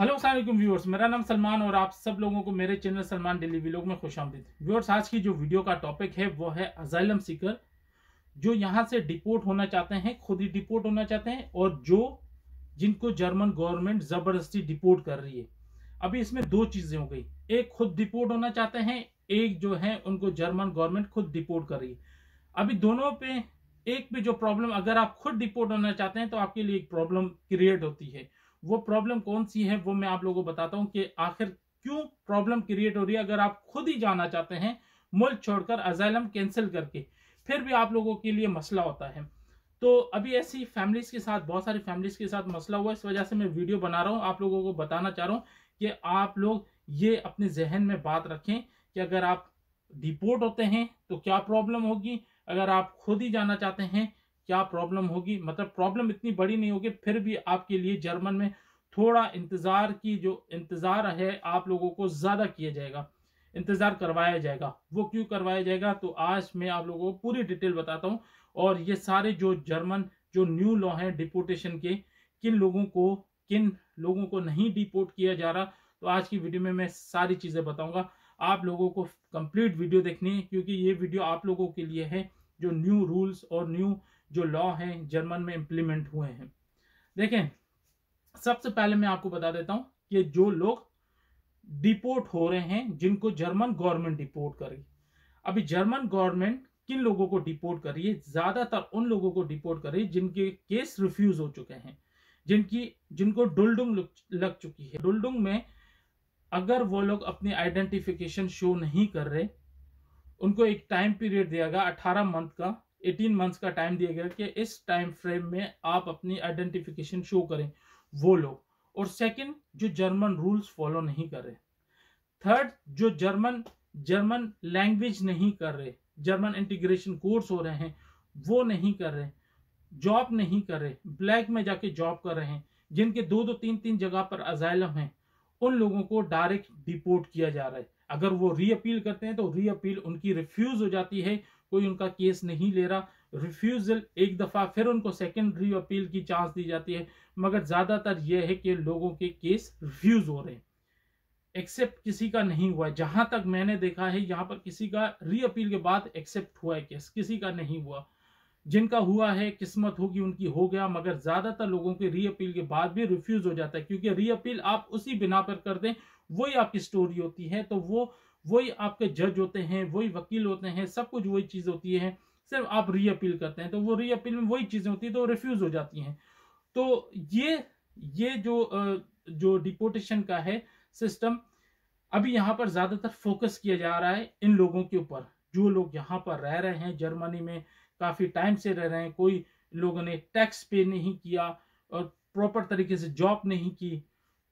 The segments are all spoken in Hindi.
हेलो अस्सलाम वालेकुम व्यूअर्स, मेरा नाम सलमान और आप सब लोगों को मेरे चैनल सलमान डेली व्लॉग में खुशामदीद। व्यूअर्स, आज की जो वीडियो का टॉपिक है वो है असाइलम सीकर जो यहाँ से डिपोर्ट होना चाहते हैं, खुद ही डिपोर्ट होना चाहते हैं, और जो जिनको जर्मन गवर्नमेंट जबरदस्ती डिपोर्ट कर रही है। अभी इसमें दो चीजें हो गई, एक खुद डिपोर्ट होना चाहते हैं, एक जो है उनको जर्मन गवर्नमेंट खुद डिपोर्ट कर रही है। अभी दोनों पे एक पे जो प्रॉब्लम, अगर आप खुद डिपोर्ट होना चाहते हैं तो आपके लिए एक प्रॉब्लम क्रिएट होती है। वो प्रॉब्लम कौन सी है वो मैं आप लोगों को बताता हूं कि आखिर क्यों प्रॉब्लम क्रिएट हो रही है। अगर आप खुद ही जाना चाहते हैं मुल्क छोड़कर, असाइलम कैंसिल करके, फिर भी आप लोगों के लिए मसला होता है। तो अभी ऐसी फैमिलीज के साथ, बहुत सारी फैमिलीज के साथ मसला हुआ, इस वजह से मैं वीडियो बना रहा हूं, आप लोगों को बताना चाह रहा हूं कि आप लोग ये अपने जहन में बात रखें कि अगर आप डिपोर्ट होते हैं तो क्या प्रॉब्लम होगी, अगर आप खुद ही जाना चाहते हैं क्या प्रॉब्लम होगी। मतलब प्रॉब्लम इतनी बड़ी नहीं होगी, फिर भी आपके लिए जर्मन में थोड़ा इंतजार की जो इंतजार है आप लोगों को ज्यादा किया जाएगा, इंतजार करवाया जाएगा। वो क्यों करवाया जाएगा तो आज मैं आप लोगों को पूरी डिटेल बताता हूं। और ये सारे जो जर्मन जो न्यू लॉ है डिपोर्टेशन के, किन लोगों को नहीं डिपोर्ट किया जा रहा, तो आज की वीडियो में मैं सारी चीजें बताऊंगा। आप लोगों को कंप्लीट वीडियो देखनी है क्योंकि ये वीडियो आप लोगों के लिए है जो न्यू रूल्स और न्यू जो लॉ है जर्मन में इंप्लीमेंट हुए हैं। देखें, सबसे पहले मैं आपको बता देता हूं कि जो लोग डिपोर्ट हो रहे हैं, जिनको जर्मन गवर्नमेंट डिपोर्ट कर रही, अभी जर्मन गवर्नमेंट किन लोगों को डिपोर्ट कर रही है? ज्यादातर उन लोगों को डिपोर्ट कर रही है जिनके केस रिफ्यूज हो चुके हैं, जिनको डुल्डुंग लग चुकी है। डुल्डुंग में अगर वो लोग अपनी आइडेंटिफिकेशन शो नहीं कर रहे, उनको एक टाइम पीरियड दिया गया 18 मंथ का, 18 मंथ्स का टाइम दिया गया कि इस टाइम फ्रेम में आप अपनी आइडेंटिफिकेशन शो करें, वो लोग। और सेकंड, जो जर्मन रूल्स फॉलो नहीं कर रहे। थर्ड, जो जर्मन लैंग्वेज नहीं कर रहे, जर्मन इंटीग्रेशन कोर्स हो रहे हैं वो नहीं कर रहे, जॉब नहीं कर रहे, ब्लैक में जाके जॉब कर रहे हैं, जिनके दो दो तीन तीन जगह पर असाइलम है, उन लोगों को डायरेक्ट डिपोर्ट किया जा रहा है। अगर वो रीअपील करते हैं तो रीअपील उनकी रिफ्यूज हो जाती है, कोई उनका केस नहीं ले रहा। रिफ्यूजल एक दफा, फिर उनको सेकंड रीअपील की चांस दी जाती है, मगर ज्यादातर यह है कि लोगों के केस रिफ्यूज हो रहे हैं। एक्सेप्ट किसी का नहीं हुआ है, जहां तक मैंने देखा है यहाँ पर किसी का रीअपील के बाद एक्सेप्ट हुआ है केस, किसी का नहीं हुआ। जिनका हुआ है किस्मत होगी उनकी हो गया, मगर ज्यादातर लोगों के रीअपील के बाद भी रिफ्यूज हो जाता है, क्योंकि रीअपील आप उसी बिना पर कर दें, वही आपकी स्टोरी होती है। तो वही आपके जज होते हैं, वही वकील होते हैं, सब कुछ वही चीज होती है, सिर्फ आप रीअपील करते हैं तो वो रीअपील में वही चीजें होती है तो रिफ्यूज हो जाती हैं। तो ये जो डिपोर्टेशन का है सिस्टम, अभी यहाँ पर ज्यादातर फोकस किया जा रहा है इन लोगों के ऊपर जो लोग यहाँ पर रह रहे हैं, जर्मनी में काफी टाइम से रह रहे हैं, कोई लोगों ने टैक्स पे नहीं किया और प्रॉपर तरीके से जॉब नहीं की।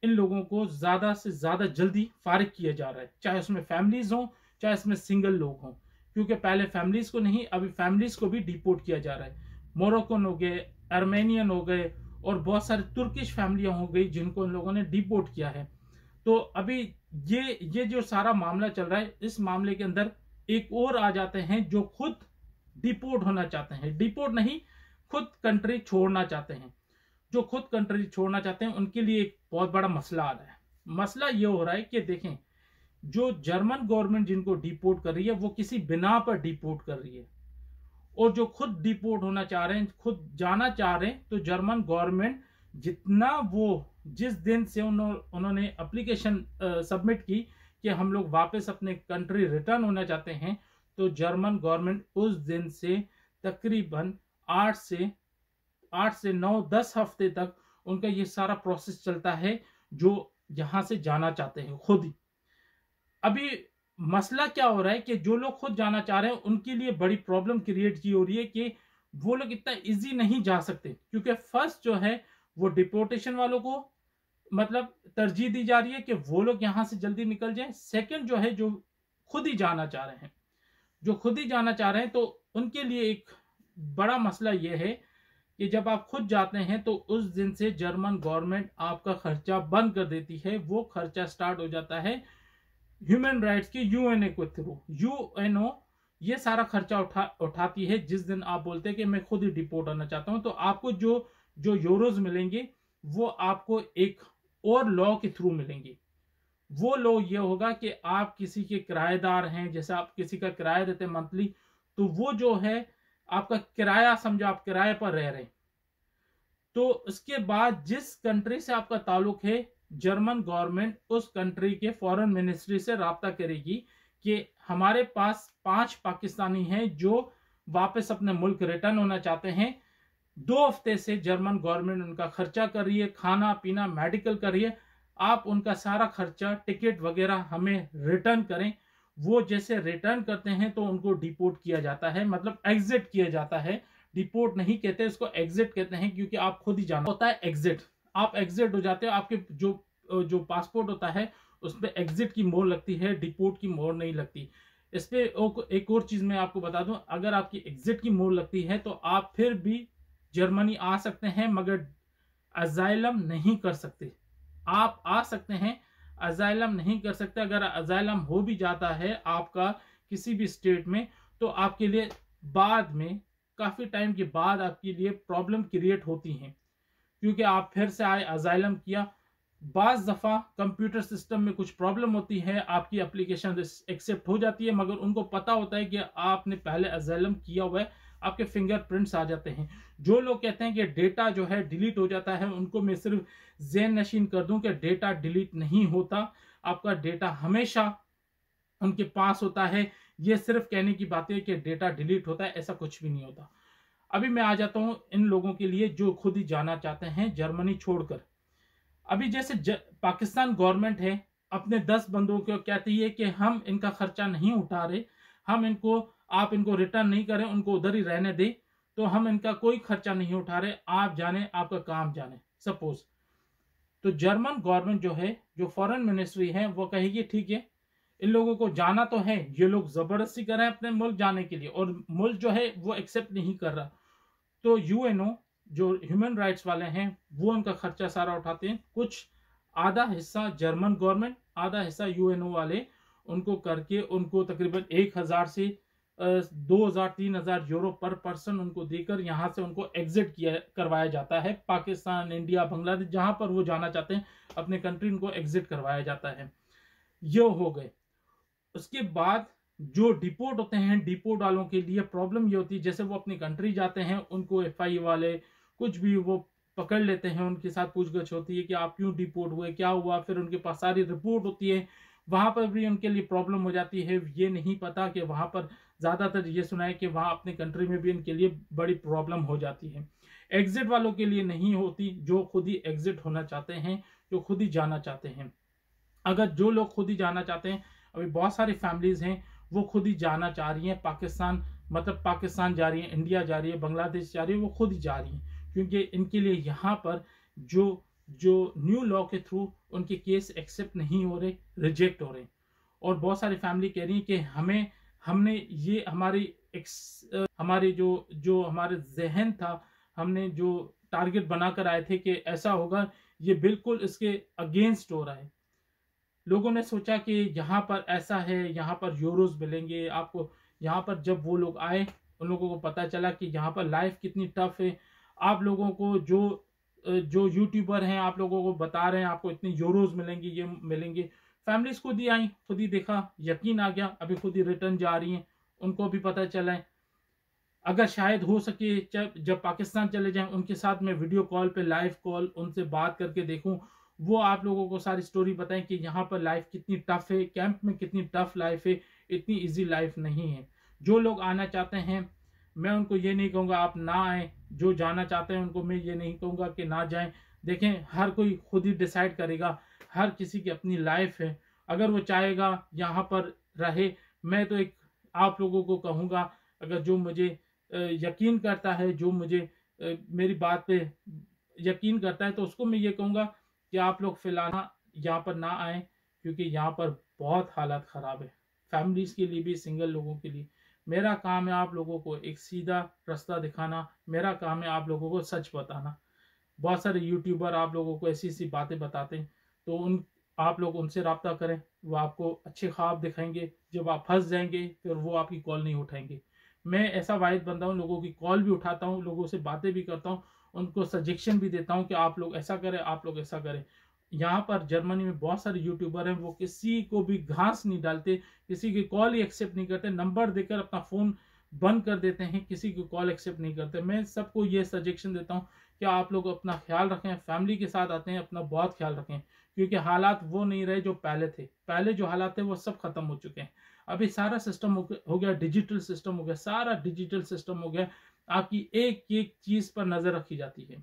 इन लोगों को ज्यादा से ज्यादा जल्दी फारिग किया जा रहा है, चाहे उसमें फैमिलीज हो चाहे इसमें सिंगल लोग हों, क्योंकि पहले फैमिलीज को नहीं, अभी फैमिलीज को भी डिपोर्ट किया जा रहा है। मोरक्कन हो गए, आर्मेनियन हो गए, और बहुत सारी तुर्किश फैमिलियां हो गई जिनको इन लोगों ने डिपोर्ट किया है। तो अभी ये जो सारा मामला चल रहा है, इस मामले के अंदर एक और आ जाते हैं जो खुद डिपोर्ट होना चाहते हैं, डिपोर्ट नहीं, खुद कंट्री छोड़ना चाहते हैं। जो खुद कंट्री छोड़ना चाहते हैं उनके लिए एक बहुत बड़ा मसला आ रहा है। मसला ये हो रहा है कि देखें, जो जर्मन गवर्नमेंट जिनको डिपोर्ट कर रही है वो किसी बिना पर डिपोर्ट कर रही है, और जो खुद डिपोर्ट होना चाह रहे हैं, खुद जाना चाह रहे हैं, तो जर्मन गवर्नमेंट जितना वो जिस दिन से उन्होंने एप्लीकेशन सबमिट की कि हम लोग वापस अपने कंट्री रिटर्न होना चाहते हैं, तो जर्मन गवर्नमेंट उस दिन से तकरीबन 8 से 9-10 हफ्ते तक उनका ये सारा प्रोसेस चलता है जो यहां से जाना चाहते हैं खुद ही। अभी मसला क्या हो रहा है कि जो लोग खुद जाना चाह रहे हैं उनके लिए बड़ी प्रॉब्लम क्रिएट की हो रही है कि वो लोग इतना इजी नहीं जा सकते, क्योंकि फर्स्ट जो है वो डिपोर्टेशन वालों को मतलब तरजीह दी जा रही है कि वो लोग यहां से जल्दी निकल जाएं। सेकंड जो है, जो खुद ही जाना चाह रहे हैं, जो खुद ही जाना चाह रहे हैं, तो उनके लिए एक बड़ा मसला यह है कि जब आप खुद जाते हैं तो उस दिन से जर्मन गवर्नमेंट आपका खर्चा बंद कर देती है। वो खर्चा स्टार्ट हो जाता है ह्यूमन राइट्स के यूएनओ के थ्रू। यूएनओ ये सारा खर्चा उठाती है। जिस दिन आप बोलते हैं कि मैं खुद ही डिपोर्ट होना चाहता हूं, तो आपको जो यूरोज मिलेंगे वो आपको एक और लॉ के थ्रू मिलेंगे। वो लॉ ये होगा कि आप किसी के किराएदार हैं, जैसे आप किसी का किराया देते हैं मंथली, तो वो जो है आपका किराया, समझो आप किराए पर रह रहे हैं, तो उसके बाद जिस कंट्री से आपका ताल्लुक है, जर्मन गवर्नमेंट उस कंट्री के फॉरेन मिनिस्ट्री से राब्ता करेगी कि हमारे पास 5 पाकिस्तानी हैं जो वापस अपने मुल्क रिटर्न होना चाहते हैं। 2 हफ्ते से जर्मन गवर्नमेंट उनका खर्चा कर रही है, खाना पीना मेडिकल कर रही है, आप उनका सारा खर्चा टिकट वगैरह हमें रिटर्न करें। वो जैसे रिटर्न करते हैं तो उनको डिपोर्ट किया जाता है, मतलब एग्जिट किया जाता है। डिपोर्ट नहीं कहते, इसको एग्जिट कहते हैं, क्योंकि आप खुद ही जाना होता है एग्जिट। आप एग्जिट हो जाते हो, आपके जो पासपोर्ट होता है उस पर एग्जिट की मोहर लगती है, डिपोर्ट की मोहर नहीं लगती। इस पे एक और चीज मैं आपको बता दूं, अगर आपकी एग्जिट की मोहर लगती है तो आप फिर भी जर्मनी आ सकते हैं, मगर अजाइलम नहीं कर सकते। आप आ सकते हैं, अजाइलम नहीं कर सकते। अगर अजाइलम हो भी जाता है आपका किसी भी स्टेट में, तो आपके लिए बाद में काफी टाइम के बाद आपके लिए प्रॉब्लम क्रिएट होती हैं, क्योंकि आप फिर से आए, अजाइलम किया, बाज दफा कंप्यूटर सिस्टम में कुछ प्रॉब्लम होती है, आपकी एप्लीकेशन एक्सेप्ट हो जाती है, मगर उनको पता होता है कि आपने पहले अजाइलम किया हुआ है, आपके फिंगरप्रिंट्स आ जाते हैं। जो लोग कहते हैं कि डेटा जो है डिलीट हो जाता है, उनको मैं सिर्फ ज़हन नशीन कर दूं कि डेटा डिलीट नहीं होता, आपका डेटा हमेशा उनके पास होता है। ये सिर्फ कहने की बात है कि डेटा डिलीट होता है, ऐसा कुछ भी नहीं होता। अभी मैं आ जाता हूं इन लोगों के लिए जो खुद ही जाना चाहते हैं जर्मनी छोड़कर। अभी जैसे पाकिस्तान गवर्नमेंट है, अपने 10 बंदों को कहती है कि हम इनका खर्चा नहीं उठा रहे, हम इनको, आप इनको रिटर्न नहीं करें, उनको उधर ही रहने दें, तो हम इनका कोई खर्चा नहीं उठा रहे, आप जाने, आपका काम जाने, सपोज। तो जर्मन गवर्नमेंट जो है, जो फॉरेन मिनिस्ट्री है, वो कहेगी ठीक है, इन लोगों को जाना तो है, ये लोग जबरदस्ती कर रहे हैं अपने मुल्क जाने के लिए, और मुल्क जो है वो एक्सेप्ट नहीं कर रहा, तो यूएनओ जो ह्यूमन राइट्स वाले हैं वो उनका खर्चा सारा उठाते हैं। कुछ आधा हिस्सा जर्मन गवर्नमेंट, आधा हिस्सा यूएनओ वाले उनको करके उनको तकरीबन 1000 से 2000-3000 यूरो पर पर्सन उनको देकर यहाँ से उनको एग्जिट किया करवाया जाता है। पाकिस्तान, इंडिया, बांग्लादेश, जहां पर वो जाना चाहते हैं अपने कंट्री, उनको एग्जिट करवाया जाता है। ये हो गए। उसके बाद जो डिपोर्ट होते हैं, डिपोर्ट वालों के लिए प्रॉब्लम ये होती है, जैसे वो अपनी कंट्री जाते हैं, उनको एफआई वाले कुछ भी वो पकड़ लेते हैं, उनके साथ पूछगछ होती है कि आप क्यों डिपोर्ट हुए, क्या हुआ, फिर उनके पास सारी रिपोर्ट होती है। वहां पर भी उनके लिए प्रॉब्लम हो जाती है। ये नहीं पता कि वहां पर, ज्यादातर ये सुना है कि वहां अपनी कंट्री में भी इनके लिए बड़ी प्रॉब्लम हो जाती है। एग्जिट वालों के लिए नहीं होती, जो खुद ही एग्जिट होना चाहते हैं, जो खुद ही जाना चाहते हैं। अगर जो लोग खुद ही जाना चाहते हैं, अभी बहुत सारी फैमिलीज हैं वो खुद ही जाना चाह रही हैं पाकिस्तान, मतलब पाकिस्तान जा रही है, इंडिया जा रही है, बांग्लादेश जा रही है, वो खुद ही जा रही हैं, क्योंकि इनके लिए यहाँ पर जो जो न्यू लॉ के थ्रू उनके केस एक्सेप्ट नहीं हो रहे, रिजेक्ट हो रहे। और बहुत सारी फैमिली कह रही है कि हमने ये हमारे जो हमारे जहन था, हमने जो टारगेट बनाकर आए थे कि ऐसा होगा, ये बिल्कुल इसके अगेंस्ट हो रहा है। लोगों ने सोचा कि यहाँ पर ऐसा है, यहाँ पर यूरोज मिलेंगे आपको। यहाँ पर जब वो लोग आए, उन लोगों को पता चला कि यहाँ पर लाइफ कितनी टफ है। आप लोगों को जो यूट्यूबर हैं, आप लोगों को बता रहे हैं आपको इतनी यूरोज मिलेंगी, ये मिलेंगे। फैमिलीज खुद ही आई, खुद ही देखा, यकीन आ गया, अभी खुद ही रिटर्न जा रही हैं, उनको भी पता चला है। अगर शायद हो सके जब पाकिस्तान चले जाएं, उनके साथ मैं वीडियो कॉल पे, लाइव कॉल उनसे बात करके देखूं, वो आप लोगों को सारी स्टोरी बताएं कि यहाँ पर लाइफ कितनी टफ है, कैंप में कितनी टफ लाइफ है, इतनी इजी लाइफ नहीं है। जो लोग आना चाहते हैं, मैं उनको ये नहीं कहूँगा आप ना आए, जो जाना चाहते हैं उनको मैं ये नहीं कहूँगा कि ना जाएं। देखें, हर कोई खुद ही डिसाइड करेगा, हर किसी की अपनी लाइफ है। अगर वो चाहेगा यहाँ पर रहे, मैं तो एक आप लोगों को कहूँगा, अगर जो मुझे यकीन करता है, जो मुझे मेरी बात पे यकीन करता है, तो उसको मैं ये कहूँगा कि आप लोग फिलहाल यहाँ पर ना आए, क्योंकि यहाँ पर बहुत हालत ख़राब है, फैमिलीज़ के लिए भी, सिंगल लोगों के लिए। मेरा काम है आप लोगों को एक सीधा रास्ता दिखाना, मेरा काम है आप लोगों को सच बताना। बहुत सारे यूट्यूबर आप लोगों को ऐसी ऐसी बातें बताते हैं, तो आप लोग उनसे रब्ता करें, वो आपको अच्छे ख्वाब दिखाएंगे। जब आप फंस जाएंगे फिर वो आपकी कॉल नहीं उठाएंगे। मैं ऐसा वाहिद बंदा हूँ, लोगों की कॉल भी उठाता हूँ, लोगों से बातें भी करता हूँ, उनको सजेशन भी देता हूँ कि आप लोग ऐसा करें, आप लोग ऐसा करें। यहाँ पर जर्मनी में बहुत सारे यूट्यूबर हैं, वो किसी को भी घास नहीं डालते, किसी की कॉल ही एक्सेप्ट नहीं करते, नंबर देकर अपना फोन बंद कर देते हैं, किसी की कॉल एक्सेप्ट नहीं करते। मैं सबको ये सजेशन देता हूँ कि आप लोग अपना ख्याल रखें, फैमिली के साथ आते हैं अपना बहुत ख्याल रखें, क्योंकि हालात वो नहीं रहे जो पहले थे। पहले जो हालात थे वो सब खत्म हो चुके हैं। अभी सारा सिस्टम हो गया, डिजिटल सिस्टम हो गया, सारा डिजिटल सिस्टम हो गया, आपकी एक एक चीज पर नजर रखी जाती है।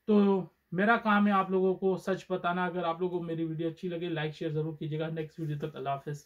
तो मेरा काम है आप लोगों को सच बताना। अगर आप लोगों को मेरी वीडियो अच्छी लगे, लाइक शेयर जरूर कीजिएगा। नेक्स्ट वीडियो तक अल्लाह हाफिज।